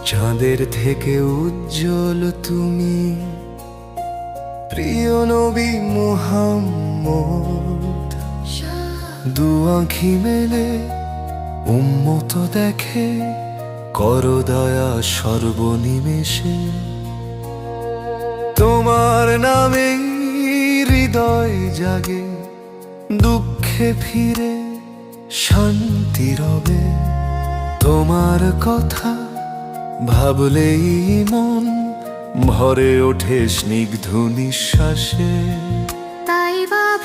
চাঁদের থেকে উজ্জ্বল তুমি, প্রিয় নবী মুহাম্মদ। দু আঁখি মেলে উম্মত দেখে, করো দয়া সর্বনিমেষে। তোমার নামে হৃদয় জাগে, দুঃখে ফিরে শান্তি রবে। তোমার কথা ভাবলেই মন ভরে ওঠে স্নিগ্ধ নিঃশ্বাসে। তাই বা